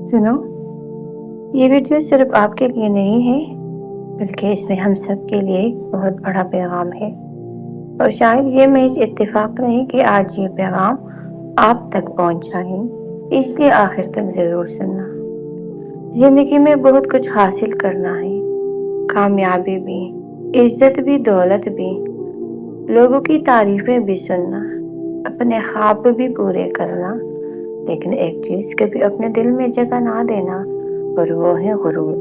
सुनो, ये वीडियो सिर्फ आपके लिए नहीं है, बल्कि इसमें हम सब के लिए एक बहुत बड़ा पैगाम है। और शायद ये महज इत्तेफाक नहीं कि आज ये पैगाम आप तक पहुंच जाए, इसलिए आखिर तक जरूर सुनना। जिंदगी में बहुत कुछ हासिल करना है, कामयाबी भी, इज्जत भी, दौलत भी, लोगों की तारीफें भी सुनना, अपने ख्वाब भी पूरे करना। लेकिन एक चीज कभी अपने दिल में जगह ना देना, और वो है गुरूर।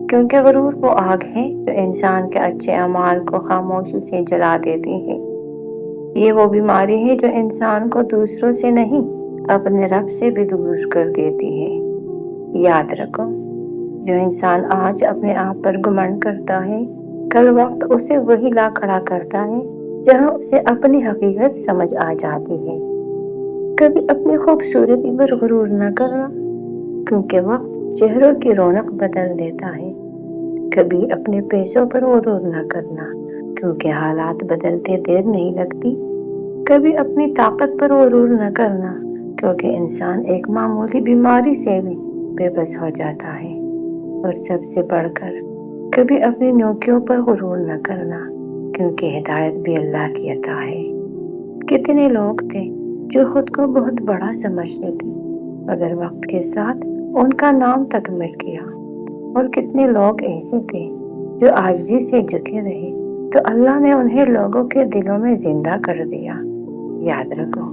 क्योंकि गुरूर वो आग है जो इंसान के अच्छे अमाल को खामोशी से जला देती है। ये वो बीमारी है जो इंसान को दूसरों से नहीं, अपने रब से भी दूर कर देती है। याद रखो, जो इंसान आज अपने आप पर घमंड करता है, कल वक्त उसे वही ला खड़ा करता है जहां उसे अपनी हकीकत समझ आ जाती है। कभी अपनी खूबसूरती पर गुरूर न करना, क्योंकि वक्त चेहरों की रौनक बदल देता है। कभी अपने पैसों पर गुरूर न करना, क्योंकि हालात बदलते देर नहीं लगती। कभी अपनी ताकत पर गुरूर न करना, क्योंकि इंसान एक मामूली बीमारी से भी बेबस हो जाता है। और सबसे बढ़कर कभी अपनी नौकरियों पर गुरूर न करना, क्योंकि हिदायत भी अल्लाह की अता है। कितने लोग थे जो खुद को बहुत बड़ा समझते थे, मगर वक्त के साथ उनका नाम तक मिट गया। और कितने लोग ऐसे थे जो आजिज़ी से झुके रहे, तो अल्लाह ने उन्हें लोगों के दिलों में जिंदा कर दिया। याद रखो,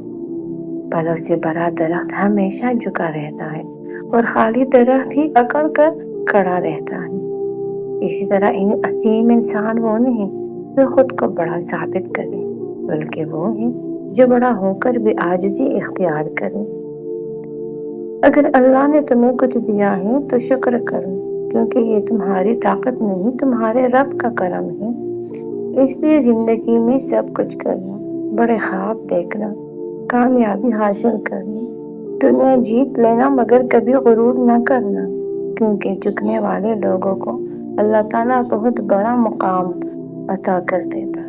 पलों से भरा दरख्त हमेशा झुका रहता है, और खाली दरख्त ही अकड़ कर खड़ा रहता है। इसी तरह इन असीम इंसान वो नहीं जो खुद को बड़ा साबित करे, बल्कि वो है जो बड़ा होकर भी आजिज़ी इख्तियार करे। अगर अल्लाह ने तुम्हें कुछ दिया है तो शुक्र करो, क्योंकि ये तुम्हारी ताकत नहीं, तुम्हारे रब का करम है। इसलिए जिंदगी में सब कुछ करना, बड़े ख्वाब देखना, कामयाबी हासिल करनी, दुनिया जीत लेना, मगर कभी गुरूर न करना, क्योंकि झुकने वाले लोगों को अल्लाह ताला बहुत बड़ा मुकाम अता कर देता है।